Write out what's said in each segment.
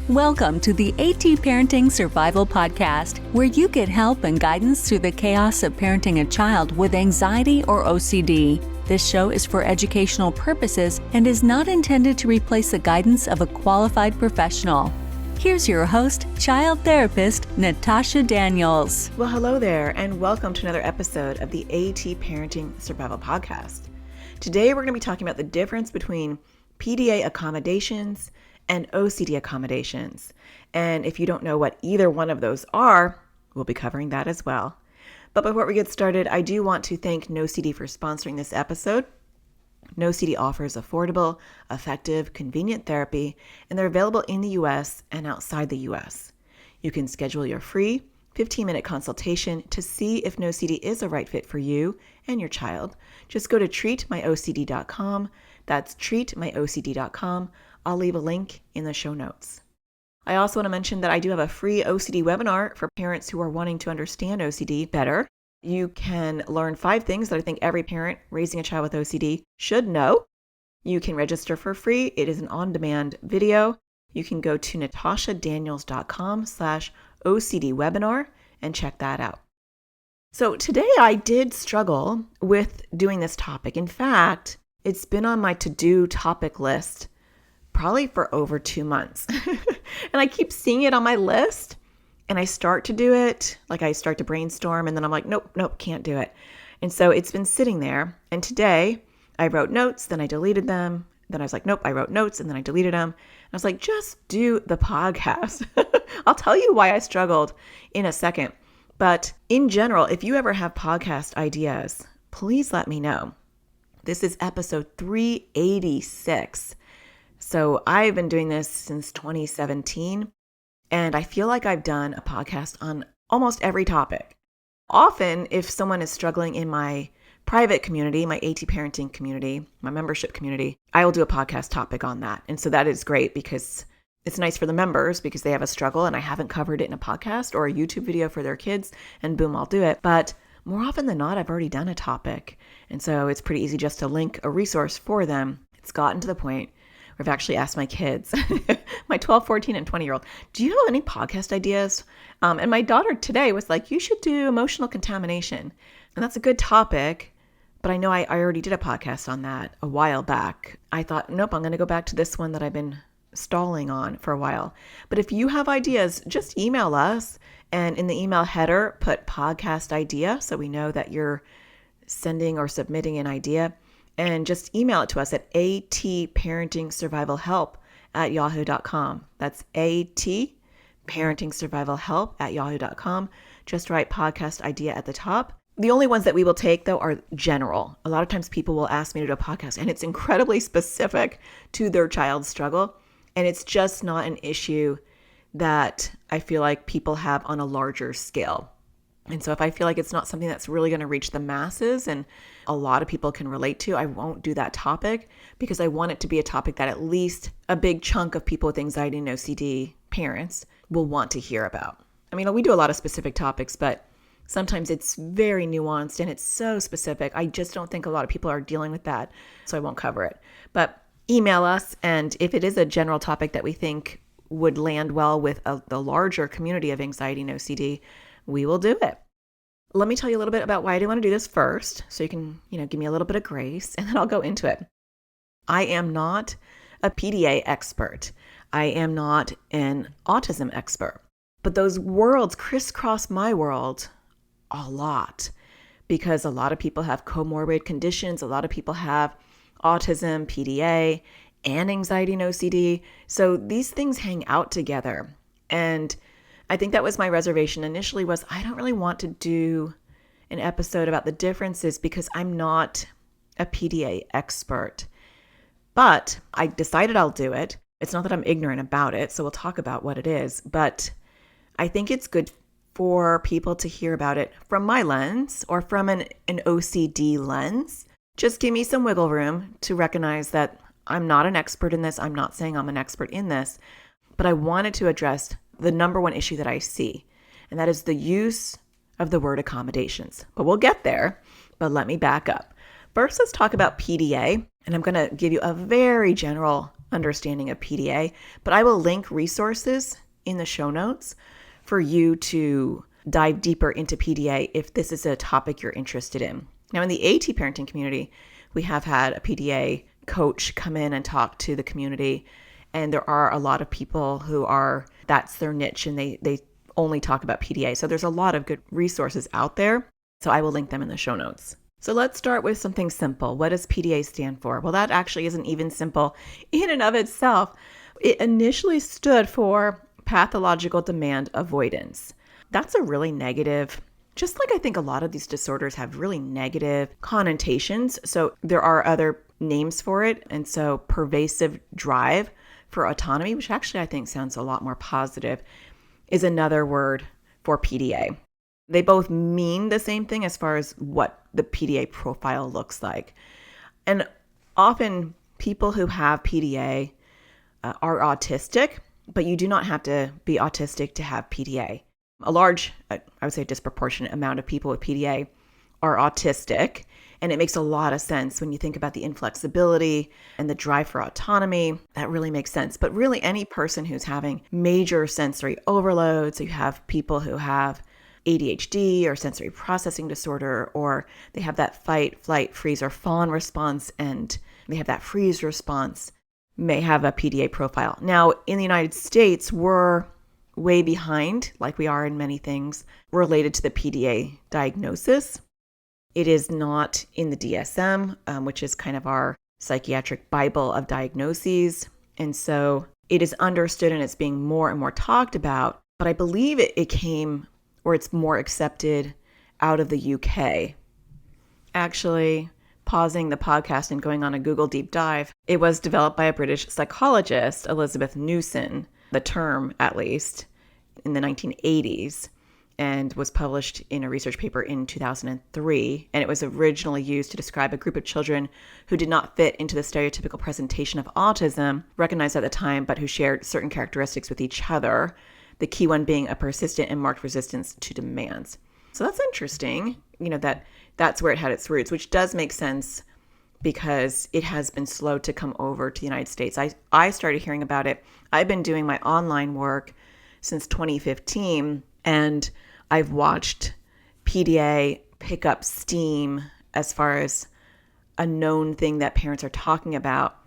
Welcome to the AT Parenting Survival Podcast, where you get help and guidance through the chaos of parenting a child with anxiety or OCD. This show is for educational purposes and is not intended to replace the guidance of a qualified professional. Here's your host, child therapist, Natasha Daniels. Well, hello there, and welcome to another episode of the AT Parenting Survival Podcast. Today, we're going to be talking about the difference between PDA Accommodations and OCD Accommodations. And if you don't know what either one of those are, we'll be covering that as well. But before we get started, I do want to thank NoCD for sponsoring this episode. NoCD offers affordable, effective, convenient therapy, and they're available in the US and outside the US. You can schedule your free 15-minute consultation to see if NoCD is a right fit for you and your child. Just go to treatmyocd.com. That's treatmyocd.com. I'll leave a link in the show notes. I also want to mention that I do have a free OCD webinar for parents who are wanting to understand OCD better. You can learn 5 things that I think every parent raising a child with OCD should know. You can register for free. It is an on-demand video. You can go to natashadaniels.com/OCD webinar and check that out. So today I did struggle with doing this topic. In fact, it's been on my to-do topic list probably for over 2 months. And I keep seeing it on my list and I start to do it, like I start to brainstorm and then I'm like, nope, can't do it. And so it's been sitting there. And today I wrote notes, then I deleted them. Then I was like, nope, I wrote notes and then I deleted them. And I was like, just do the podcast. I'll tell you why I struggled in a second. But in general, if you ever have podcast ideas, please let me know. This is episode 386. So I've been doing this since 2017, and I feel like I've done a podcast on almost every topic. Often, if someone is struggling in my private community, my AT parenting community, my membership community, I will do a podcast topic on that. And so that is great because it's nice for the members because they have a struggle and I haven't covered it in a podcast or a YouTube video for their kids, and boom, I'll do it. But more often than not, I've already done a topic. And so it's pretty easy just to link a resource for them. It's gotten to the point where I've actually asked my kids, my 12, 14, and 20-year-old, do you have any podcast ideas? And my daughter today was like, you should do emotional contamination. And that's a good topic, but I know I already did a podcast on that a while back. I thought, nope, I'm going to go back to this one that I've been stalling on for a while. But if you have ideas, just email us. And in the email header, put podcast idea so we know that you're sending submitting an idea. And just email it to us at atparentingsurvivalhelp@yahoo.com. That's atparentingsurvivalhelp@yahoo.com. Just write podcast idea at the top. The only ones that we will take, though, are general. A lot of times people will ask me to do a podcast, and it's incredibly specific to their child's struggle. And it's just not an issue that I feel like people have on a larger scale. And so if I feel like it's not something that's really going to reach the masses and a lot of people can relate to, I won't do that topic because I want it to be a topic that at least a big chunk of people with anxiety and OCD parents will want to hear about. I mean, we do a lot of specific topics, but sometimes it's very nuanced and it's so specific. I just don't think a lot of people are dealing with that, so I won't cover it. But email us, and if it is a general topic that we think would land well with the larger community of anxiety and OCD, we will do it. Let me tell you a little bit about why I do want to do this first, so you can, give me a little bit of grace, and then I'll go into it. I am not a PDA expert. I am not an autism expert. But those worlds crisscross my world a lot because a lot of people have comorbid conditions. A lot of people have autism, PDA, and anxiety and OCD. So these things hang out together. And I think that was my reservation initially was I don't really want to do an episode about the differences because I'm not a PDA expert. But I decided I'll do it. It's not that I'm ignorant about it, so we'll talk about what it is. But I think it's good for people to hear about it from my lens or from an OCD lens. Just give me some wiggle room to recognize that I'm not an expert in this. I'm not saying I'm an expert in this, but I wanted to address the number one issue that I see, and that is the use of the word accommodations. But we'll get there, but let me back up. First, let's talk about PDA, and I'm going to give you a very general understanding of PDA, but I will link resources in the show notes for you to dive deeper into PDA if this is a topic you're interested in. Now, in the AT parenting community, we have had a PDA coach come in and talk to the community, and there are a lot of people who that's their niche, and they only talk about PDA. So there's a lot of good resources out there. So I will link them in the show notes. So let's start with something simple. What does PDA stand for? Well, that actually isn't even simple in and of itself. It initially stood for pathological demand avoidance. That's a really negative, just like I think a lot of these disorders have really negative connotations. So there are other names for it. And so pervasive drive for autonomy, which actually I think sounds a lot more positive, is another word for PDA. They both mean the same thing as far as what the PDA profile looks like. And often people who have PDA are autistic, but you do not have to be autistic to have PDA. A large, I would say disproportionate amount of people with PDA are autistic, and it makes a lot of sense when you think about the inflexibility and the drive for autonomy. That really makes sense. But really any person who's having major sensory overload, so you have people who have ADHD or sensory processing disorder, or they have that fight, flight, freeze, or fawn response, and they have that freeze response, may have a PDA profile. Now, in the United States, we're way behind, like we are in many things, related to the PDA diagnosis. It is not in the DSM, which is kind of our psychiatric Bible of diagnoses. And so it is understood and it's being more and more talked about, but I believe it came, or it's more accepted out of the UK. Actually, pausing the podcast and going on a Google deep dive, it was developed by a British psychologist, Elizabeth Newson, the term at least, in the 1980s, and was published in a research paper in 2003. And it was originally used to describe a group of children who did not fit into the stereotypical presentation of autism, recognized at the time, but who shared certain characteristics with each other, the key one being a persistent and marked resistance to demands. So that's interesting, that's where it had its roots, which does make sense because it has been slow to come over to the United States. I started hearing about it. I've been doing my online work since 2015, and I've watched PDA pick up steam as far as a known thing that parents are talking about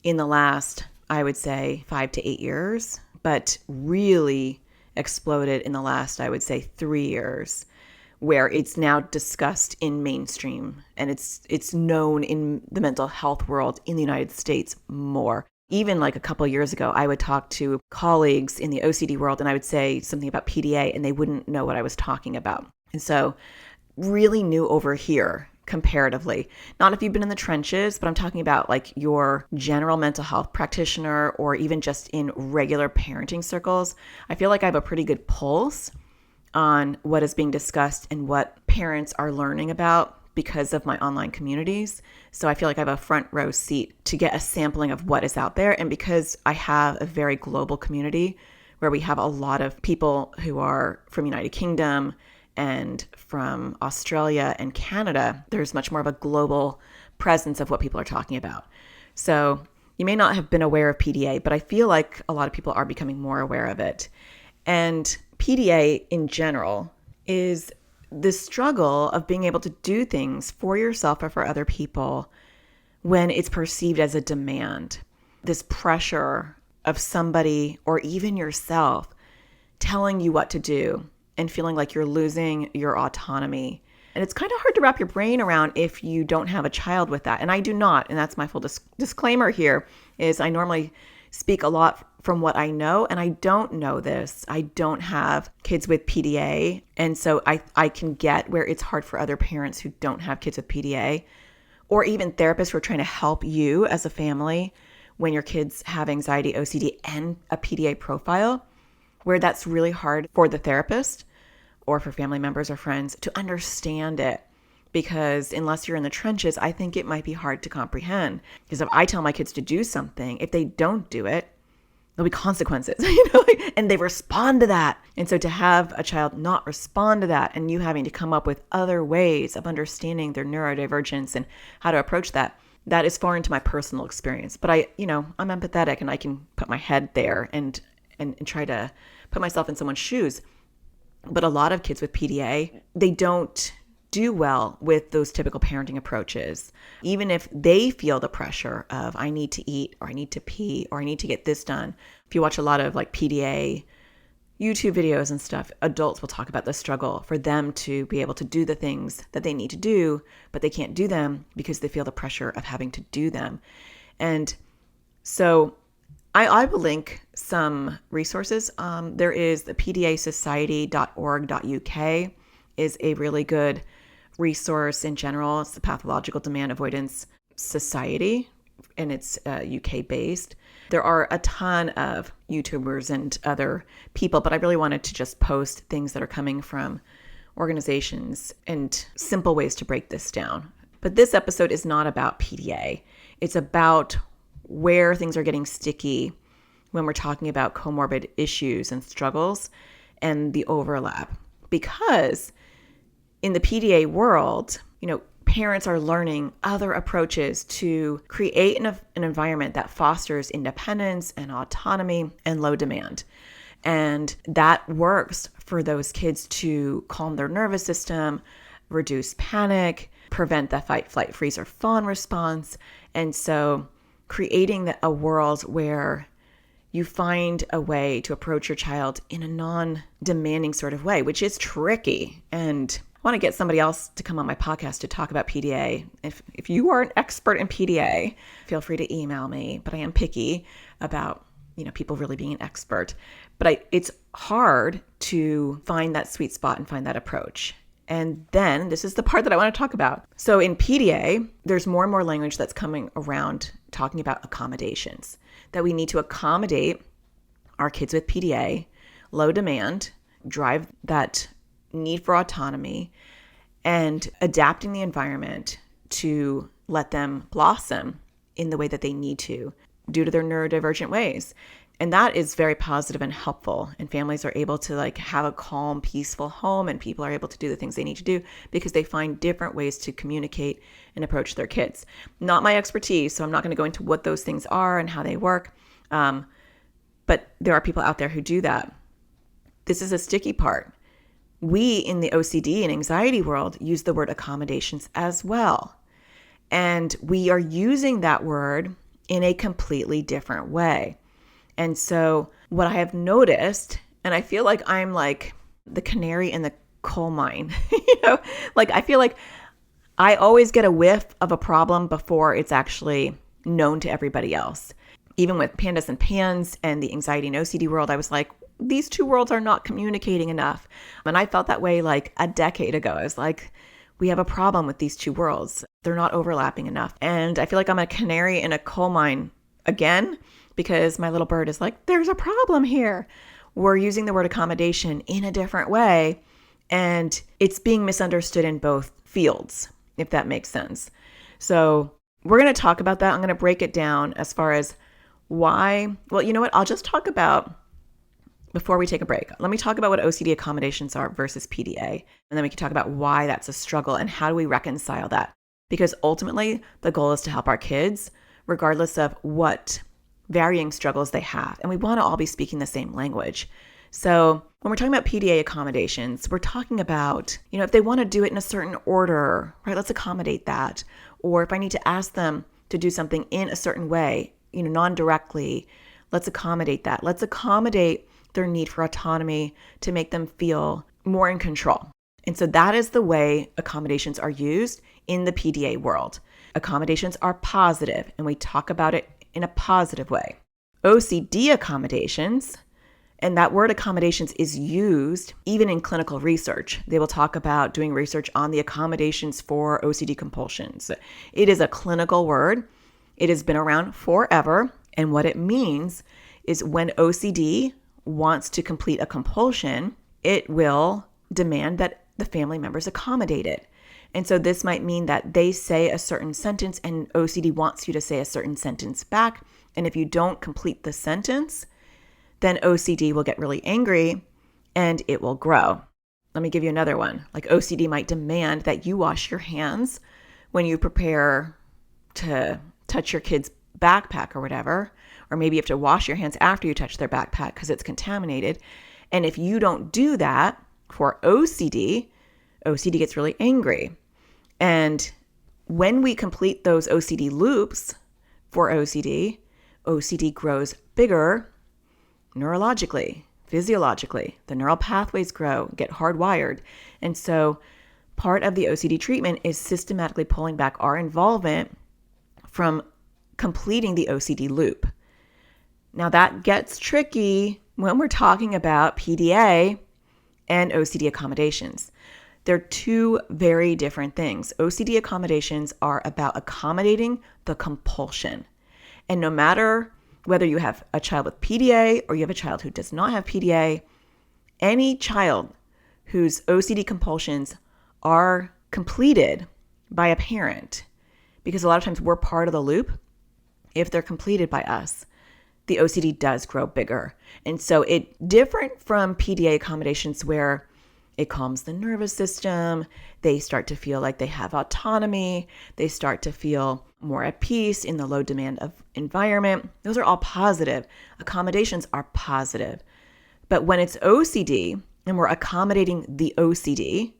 in the last, I would say, 5 to 8 years, but really exploded in the last, I would say, 3 years, where it's now discussed in mainstream and it's known in the mental health world in the United States more. Even like a couple of years ago, I would talk to colleagues in the OCD world and I would say something about PDA and they wouldn't know what I was talking about. And so really new over here comparatively. Not if you've been in the trenches, but I'm talking about like your general mental health practitioner or even just in regular parenting circles. I feel like I have a pretty good pulse on what is being discussed and what parents are learning about because of my online communities. So I feel like I have a front row seat to get a sampling of what is out there. And because I have a very global community where we have a lot of people who are from United Kingdom and from Australia and Canada, there's much more of a global presence of what people are talking about. So you may not have been aware of PDA, but I feel like a lot of people are becoming more aware of it. And PDA in general is the struggle of being able to do things for yourself or for other people when it's perceived as a demand. This pressure of somebody or even yourself telling you what to do and feeling like you're losing your autonomy. And it's kind of hard to wrap your brain around if you don't have a child with that. And I do not. And that's my full disclaimer here is I normally speak a lot from what I know, and I don't know this. I don't have kids with PDA. And so I can get where it's hard for other parents who don't have kids with PDA, or even therapists who are trying to help you as a family when your kids have anxiety, OCD, and a PDA profile, where that's really hard for the therapist or for family members or friends to understand it. Because unless you're in the trenches, I think it might be hard to comprehend. Because if I tell my kids to do something, if they don't do it, there'll be consequences, and they respond to that. And so to have a child not respond to that and you having to come up with other ways of understanding their neurodivergence and how to approach that, that is far into my personal experience, but I'm empathetic and I can put my head there and try to put myself in someone's shoes. But a lot of kids with PDA, they don't do well with those typical parenting approaches. Even if they feel the pressure of I need to eat or I need to pee or I need to get this done. If you watch a lot of like PDA YouTube videos and stuff, adults will talk about the struggle for them to be able to do the things that they need to do, but they can't do them because they feel the pressure of having to do them. And so I will link some resources. There is the pdasociety.org.uk is a really good resource in general. It's the Pathological Demand Avoidance Society, and it's UK based. There are a ton of YouTubers and other people, but I really wanted to just post things that are coming from organizations and simple ways to break this down. But this episode is not about PDA. It's about where things are getting sticky when we're talking about comorbid issues and struggles and the overlap. Because in the PDA world, parents are learning other approaches to create an environment that fosters independence and autonomy and low demand. And that works for those kids to calm their nervous system, reduce panic, prevent the fight, flight, freeze, or fawn response. And so creating a world where you find a way to approach your child in a non-demanding sort of way, which is tricky. And I want to get somebody else to come on my podcast to talk about PDA. If you are an expert in PDA, feel free to email me, but I am picky about, people really being an expert. But it's hard to find that sweet spot and find that approach. And then this is the part that I want to talk about. So in PDA, there's more and more language that's coming around talking about accommodations, that we need to accommodate our kids with PDA, low demand, drive that need for autonomy, and adapting the environment to let them blossom in the way that they need to due to their neurodivergent ways. And that is very positive and helpful. And families are able to have a calm, peaceful home, and people are able to do the things they need to do because they find different ways to communicate and approach their kids. Not my expertise, so I'm not going to go into what those things are and how they work. But there are people out there who do that. This is a sticky part. We in the OCD and anxiety world use the word accommodations as well. And we are using that word in a completely different way. And so what I have noticed, and I feel like I'm like the canary in the coal mine, I feel like I always get a whiff of a problem before it's actually known to everybody else. Even with pandas and pans and the anxiety and OCD world, I was like, these two worlds are not communicating enough. And I felt that way like a decade ago. I was like, we have a problem with these two worlds. They're not overlapping enough. And I feel like I'm a canary in a coal mine again, because my little bird is like, there's a problem here. We're using the word accommodation in a different way, and it's being misunderstood in both fields, if that makes sense. So we're going to talk about that. I'm going to break it down as far as why. Well, you know what? I'll just talk about, before we take a break, let me talk about what OCD accommodations are versus PDA, and then we can talk about why that's a struggle and how do we reconcile that. Because ultimately, the goal is to help our kids, regardless of what varying struggles they have. And we want to all be speaking the same language. So when we're talking about PDA accommodations, we're talking about, if they want to do it in a certain order, right? Let's accommodate that. Or if I need to ask them to do something in a certain way, non-directly, let's accommodate that. Let's accommodate their need for autonomy to make them feel more in control. And so that is the way accommodations are used in the PDA world. Accommodations are positive, and we talk about it in a positive way. OCD accommodations, and that word accommodations is used even in clinical research. They will talk about doing research on the accommodations for OCD compulsions. It is a clinical word. It has been around forever. And what it means is when OCD wants to complete a compulsion, it will demand that the family members accommodate it. And so this might mean that they say a certain sentence and OCD wants you to say a certain sentence back. And if you don't complete the sentence, then OCD will get really angry and it will grow. Let me give you another one. Like OCD might demand that you wash your hands when you prepare to touch your kid's backpack or whatever, or maybe you have to wash your hands after you touch their backpack because it's contaminated. And if you don't do that for OCD, OCD gets really angry. And when we complete those OCD loops for OCD, OCD grows bigger neurologically, physiologically. The neural pathways grow, get hardwired. And so part of the OCD treatment is systematically pulling back our involvement from completing the OCD loop. Now that gets tricky when we're talking about PDA and OCD accommodations. They're two very different things. OCD accommodations are about accommodating the compulsion. And no matter whether you have a child with PDA or you have a child who does not have PDA, any child whose OCD compulsions are completed by a parent, because a lot of times we're part of the loop, if they're completed by us, the OCD does grow bigger. And so it different from PDA accommodations where it calms the nervous system, they start to feel like they have autonomy, they start to feel more at peace in the low demand of environment. Those are all positive. Accommodations are positive. But when it's OCD and we're accommodating the OCD,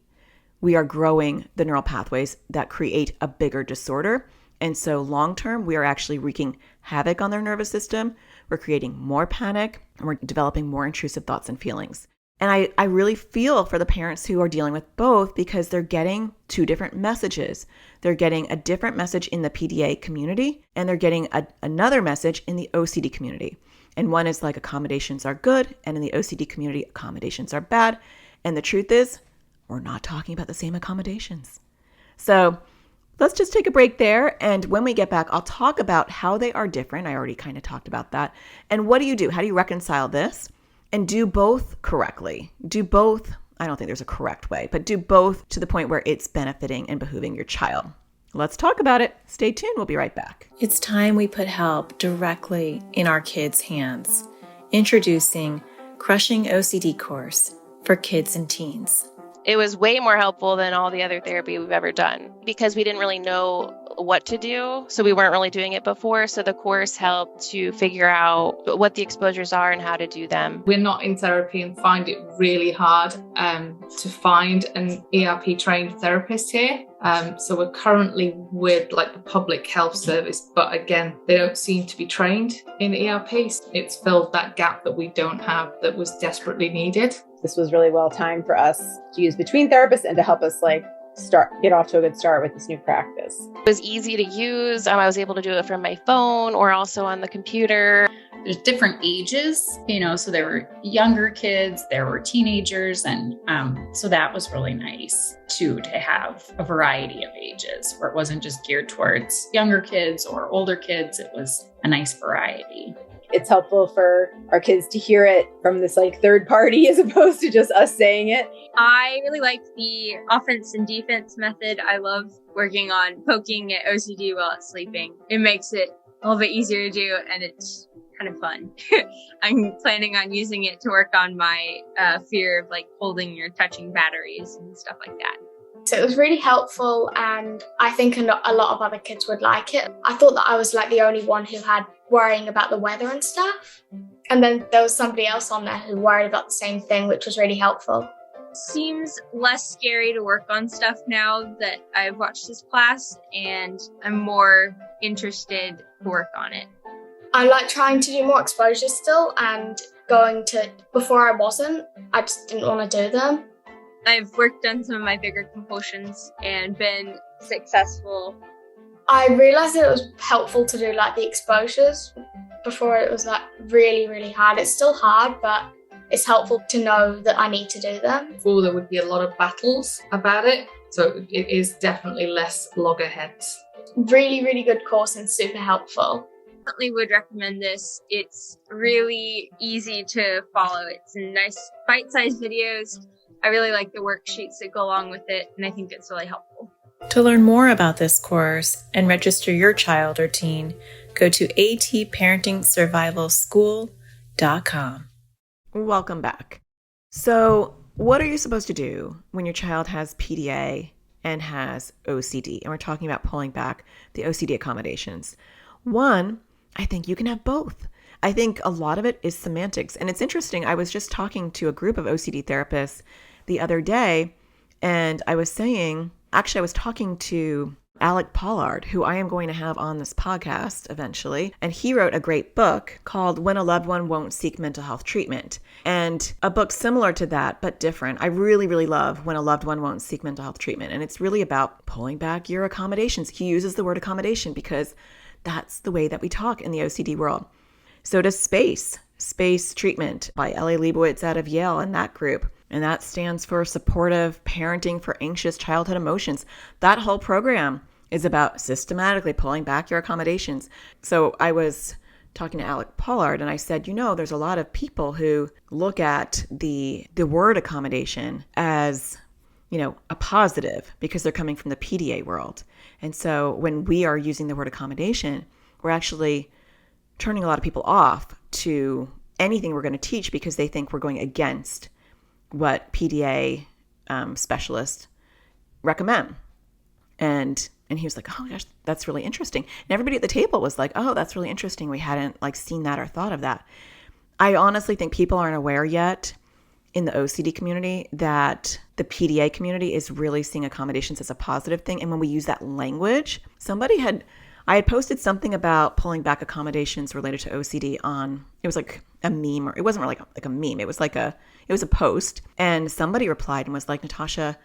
we are growing the neural pathways that create a bigger disorder. And so long term, we are actually wreaking havoc on their nervous system. We're creating more panic and we're developing more intrusive thoughts and feelings. And I really feel for the parents who are dealing with both because they're getting two different messages. They're getting a different message in the PDA community and they're getting another message in the OCD community. And one is like accommodations are good, and in the OCD community, accommodations are bad. And the truth is, we're not talking about the same accommodations. So let's just take a break there. And when we get back, I'll talk about how they are different. I already kind of talked about that. And what do you do? How do you reconcile this? And do both correctly. Do both. I don't think there's a correct way, but do both to the point where it's benefiting and behooving your child. Let's talk about it. Stay tuned. We'll be right back. It's time we put help directly in our kids' hands. Introducing Crushing OCD course for kids and teens. It was way more helpful than all the other therapy we've ever done because we didn't really know what to do. So we weren't really doing it before. So the course helped to figure out what the exposures are and how to do them. We're not in therapy and find it really hard to find an ERP trained therapist here. So we're currently with like the public health service, but again, they don't seem to be trained in ERP. It's filled that gap that we don't have that was desperately needed. This was really well timed for us to use between therapists and to help us get off to a good start with this new practice. It was easy to use. I was able to do it from my phone or also on the computer. There's different ages, so there were younger kids, there were teenagers, and so that was really nice too, to have a variety of ages where it wasn't just geared towards younger kids or older kids. It was a nice variety. It's helpful for our kids to hear it from this third party as opposed to just us saying it. I really like the offense and defense method. I love working on poking at OCD while it's sleeping. It makes it a little bit easier to do and it's kind of fun. I'm planning on using it to work on my fear of holding or touching batteries and stuff like that. So it was really helpful and I think a lot of other kids would like it. I thought that I was the only one who had worrying about the weather and stuff. And then there was somebody else on there who worried about the same thing, which was really helpful. Seems less scary to work on stuff now that I've watched this class and I'm more interested to work on it. I like trying to do more exposures still and before I wasn't, I just didn't want to do them. I've worked on some of my bigger compulsions and been successful. I realised that it was helpful to do the exposures. Before it was really, really hard. It's still hard, but it's helpful to know that I need to do them. Before there would be a lot of battles about it. So it is definitely less loggerheads. Really, really good course and super helpful. Definitely would recommend this. It's really easy to follow. It's nice bite-sized videos. I really like the worksheets that go along with it, and I think it's really helpful. To learn more about this course and register your child or teen, go to atparentingsurvivalschool.com. Welcome back. So what are you supposed to do when your child has PDA and has OCD. And we're talking about pulling back the OCD accommodations. One, I think you can have both. I think a lot of it is semantics. And it's interesting. I was just talking to a group of OCD therapists the other day, and I was saying, actually, I was talking to Alec Pollard, who I am going to have on this podcast eventually. And he wrote a great book called When a Loved One Won't Seek Mental Health Treatment. And a book similar to that, but different. I really, really love When a Loved One Won't Seek Mental Health Treatment. And it's really about pulling back your accommodations. He uses the word accommodation because that's the way that we talk in the OCD world. So does Space Treatment by Ellie Leibowitz out of Yale and that group. And that stands for Supportive Parenting for Anxious Childhood Emotions. That whole program is about systematically pulling back your accommodations. So I was talking to Alec Pollard and I said, there's a lot of people who look at the word accommodation as, a positive because they're coming from the PDA world. And so when we are using the word accommodation, we're actually turning a lot of people off to anything we're going to teach because they think we're going against what PDA specialists recommend. And he was like, oh my gosh, that's really interesting. And everybody at the table was like, oh, that's really interesting. We hadn't seen that or thought of that. I honestly think people aren't aware yet in the OCD community that the PDA community is really seeing accommodations as a positive thing. And when we use that language, I had posted something about pulling back accommodations related to OCD on, it was like a meme, or it wasn't really like a meme. It was a post. And somebody replied and was like, Natasha,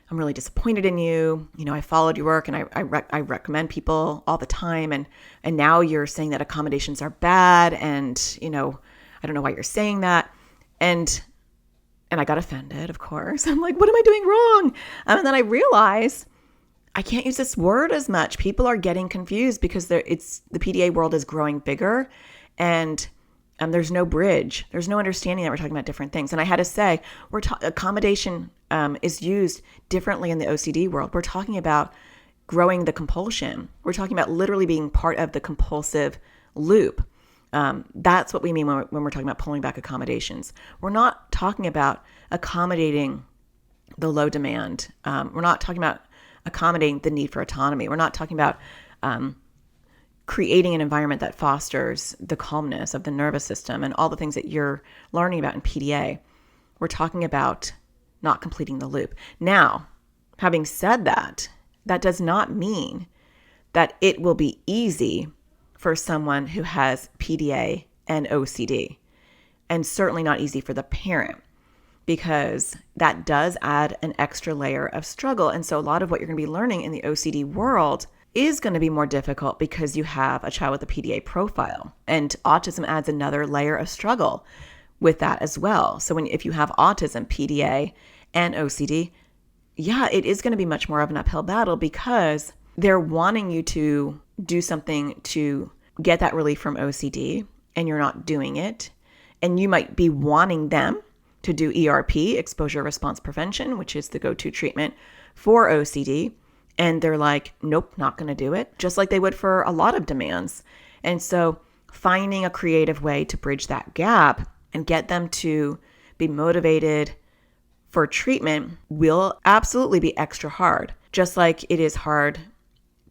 I'm really disappointed in you. I followed your work and I recommend people all the time. And now you're saying that accommodations are bad. And, I don't know why you're saying that. And I got offended, of course. I'm like, what am I doing wrong? And then I realized I can't use this word as much. People are getting confused because the PDA world is growing bigger and there's no bridge. There's no understanding that we're talking about different things. And I had to say, accommodation is used differently in the OCD world. We're talking about growing the compulsion. We're talking about literally being part of the compulsive loop. That's what we mean when we're talking about pulling back accommodations. We're not talking about accommodating the low demand. We're not talking about accommodating the need for autonomy. We're not talking about creating an environment that fosters the calmness of the nervous system and all the things that you're learning about in PDA. We're talking about not completing the loop. Now, having said that, that does not mean that it will be easy for someone who has PDA and OCD, and certainly not easy for the parent, because that does add an extra layer of struggle. And so a lot of what you're going to be learning in the OCD world is going to be more difficult because you have a child with a PDA profile, and autism adds another layer of struggle with that as well. So if you have autism, PDA, and OCD, yeah, it is going to be much more of an uphill battle because they're wanting you to do something to get that relief from OCD, and you're not doing it. And you might be wanting them to do ERP, exposure response prevention, which is the go-to treatment for OCD. And they're like, nope, not going to do it, just like they would for a lot of demands. And so finding a creative way to bridge that gap and get them to be motivated for treatment will absolutely be extra hard, just like it is hard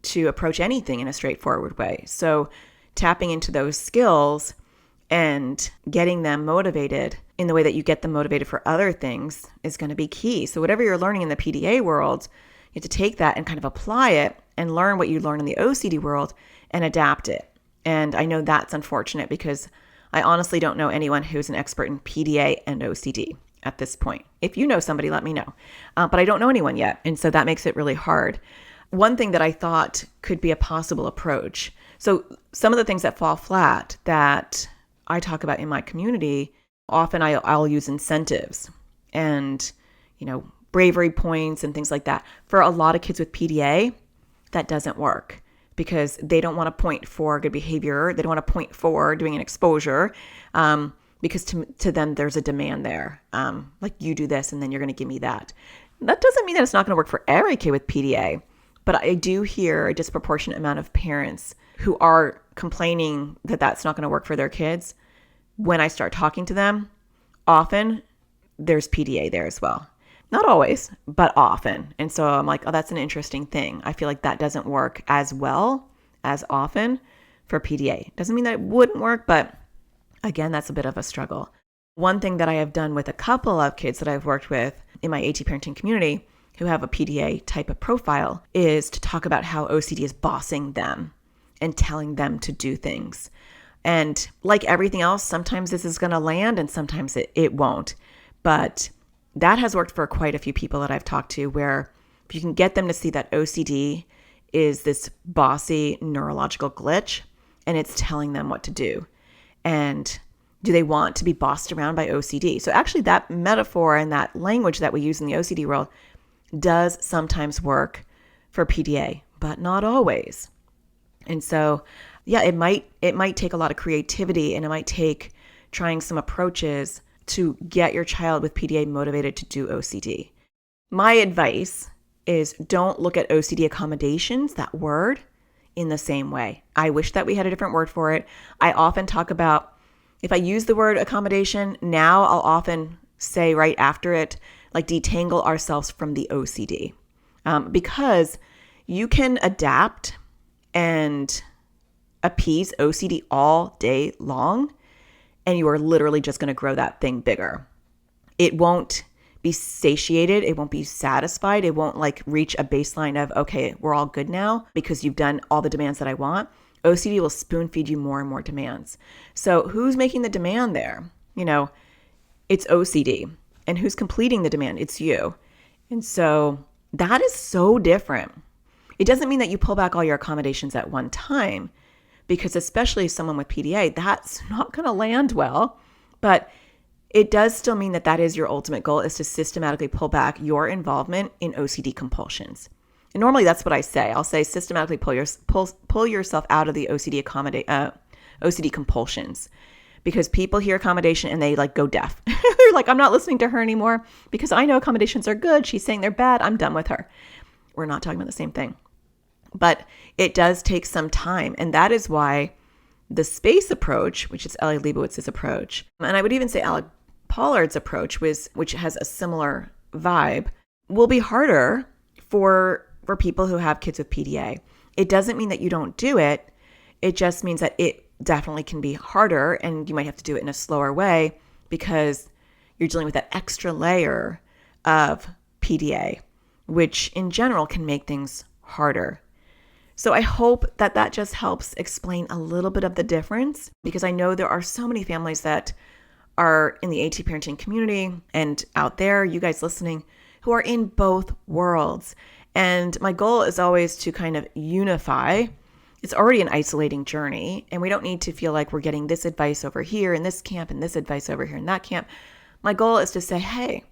to approach anything in a straightforward way. So tapping into those skills and getting them motivated in the way that you get them motivated for other things is going to be key. So whatever you're learning in the PDA world, you have to take that and kind of apply it and learn what you learn in the OCD world and adapt it. And I know that's unfortunate because I honestly don't know anyone who's an expert in PDA and OCD at this point. If you know somebody, let me know. But I don't know anyone yet. And so that makes it really hard. One thing that I thought could be a possible approach. So some of the things that fall flat that I talk about in my community, often I'll use incentives and, bravery points and things like that. For a lot of kids with PDA, that doesn't work because they don't want to point for good behavior. They don't want to point for doing an exposure because to them, there's a demand there. Like you do this and then you're going to give me that. That doesn't mean that it's not going to work for every kid with PDA, but I do hear a disproportionate amount of parents who are complaining that that's not going to work for their kids. When I start talking to them, often there's PDA there as well. Not always, but often. And so I'm like, oh, that's an interesting thing. I feel like that doesn't work as well as often for PDA. Doesn't mean that it wouldn't work, but again, that's a bit of a struggle. One thing that I have done with a couple of kids that I've worked with in my AT parenting community who have a PDA type of profile is to talk about how OCD is bossing them and telling them to do things. And like everything else, sometimes this is going to land and sometimes it won't. But that has worked for quite a few people that I've talked to, where if you can get them to see that OCD is this bossy neurological glitch and it's telling them what to do. And do they want to be bossed around by OCD? So actually that metaphor and that language that we use in the OCD world does sometimes work for PDA, but not always. And so, yeah, it might take a lot of creativity, and it might take trying some approaches to get your child with PDA motivated to do OCD. My advice is don't look at OCD accommodations, that word, in the same way. I wish that we had a different word for it. I often talk about, if I use the word accommodation, now I'll often say right after it, like detangle ourselves from the OCD. Because you can adapt and appease OCD all day long, and you are literally just going to grow that thing bigger. It won't be satiated. It won't be satisfied. It won't like reach a baseline of, okay, we're all good now because you've done all the demands that I want. OCD will spoon feed you more and more demands. So who's making the demand there? It's OCD. And who's completing the demand? It's you. And so that is so different. It doesn't mean that you pull back all your accommodations at one time, because especially someone with PDA, that's not going to land well. But it does still mean that is your ultimate goal, is to systematically pull back your involvement in OCD compulsions. And normally that's what I say. I'll say systematically pull yourself out of the OCD compulsions, because people hear accommodation and they like go deaf. They're like, I'm not listening to her anymore because I know accommodations are good. She's saying they're bad. I'm done with her. We're not talking about the same thing. But it does take some time. And that is why the space approach, which is Ellie Leibowitz's approach, and I would even say Alec Pollard's approach, which has a similar vibe, will be harder for people who have kids with PDA. It doesn't mean that you don't do it. It just means that it definitely can be harder, and you might have to do it in a slower way because you're dealing with that extra layer of PDA, which in general can make things harder. So I hope that just helps explain a little bit of the difference, because I know there are so many families that are in the AT parenting community and out there, you guys listening, who are in both worlds. And my goal is always to kind of unify. It's already an isolating journey, and we don't need to feel like we're getting this advice over here in this camp and this advice over here in that camp. My goal is to say, hey,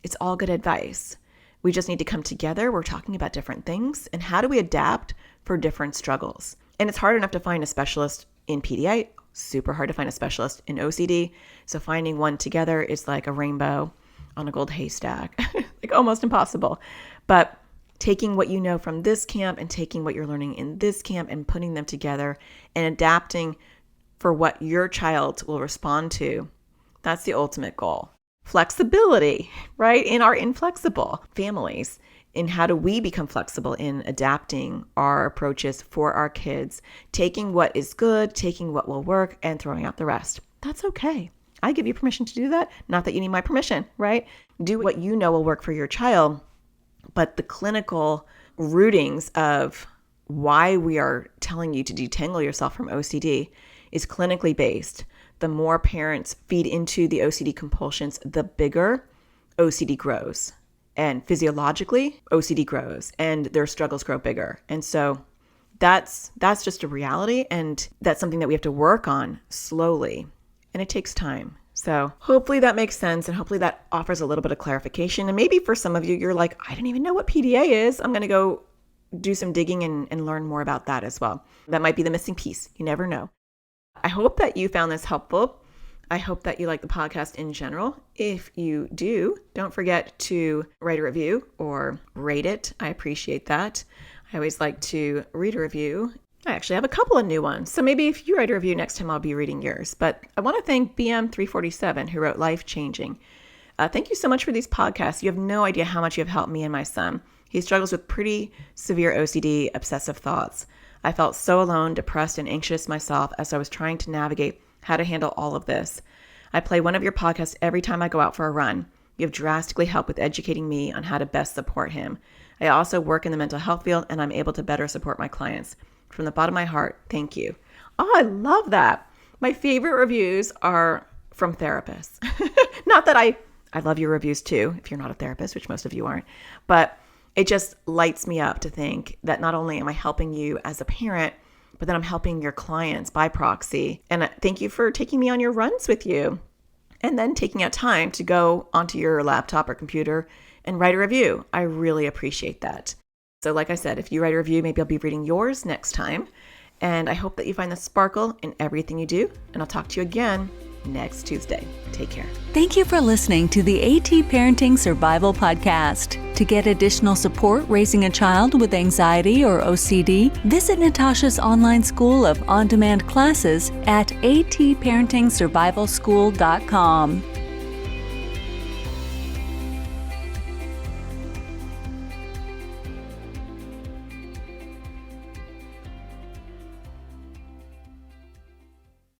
it's all good advice. We just need to come together. We're talking about different things, and how do we adapt for different struggles? And it's hard enough to find a specialist in PDA, super hard to find a specialist in OCD. So finding one together is like a rainbow on a gold haystack, like almost impossible. But taking what you know from this camp and taking what you're learning in this camp and putting them together and adapting for what your child will respond to, that's the ultimate goal. Flexibility, right? In our inflexible families, in how do we become flexible in adapting our approaches for our kids, taking what is good, taking what will work, and throwing out the rest. That's okay. I give you permission to do that. Not that you need my permission, right? Do what you know will work for your child. But the clinical rootings of why we are telling you to detangle yourself from OCD is clinically based. The more parents feed into the OCD compulsions, the bigger OCD grows. And physiologically, OCD grows and their struggles grow bigger. And so that's just a reality. And that's something that we have to work on slowly. And it takes time. So hopefully that makes sense. And hopefully that offers a little bit of clarification. And maybe for some of you, you're like, I didn't even know what PDA is. I'm going to go do some digging and learn more about that as well. That might be the missing piece. You never know. I hope that you found this helpful. I hope that you like the podcast in general. If you do, don't forget to write a review or rate it. I appreciate that. I always like to read a review. I actually have a couple of new ones. So maybe if you write a review next time, I'll be reading yours. But I want to thank BM347, who wrote Life Changing. Thank you so much for these podcasts. You have no idea how much you have helped me and my son. He struggles with pretty severe OCD, obsessive thoughts. I felt so alone, depressed, and anxious myself as I was trying to navigate how to handle all of this. I play one of your podcasts every time I go out for a run. You have drastically helped with educating me on how to best support him. I also work in the mental health field, and I'm able to better support my clients. From the bottom of my heart, thank you. Oh, I love that. My favorite reviews are from therapists. Not that I love your reviews too, if you're not a therapist, which most of you aren't, but it just lights me up to think that not only am I helping you as a parent, but then I'm helping your clients by proxy. And thank you for taking me on your runs with you and then taking out time to go onto your laptop or computer and write a review. I really appreciate that. So like I said, if you write a review, maybe I'll be reading yours next time. And I hope that you find the sparkle in everything you do. And I'll talk to you again next Tuesday. Take care. Thank you for listening to the AT Parenting Survival Podcast. To get additional support raising a child with anxiety or OCD, visit Natasha's online school of on-demand classes at atparentingsurvivalschool.com.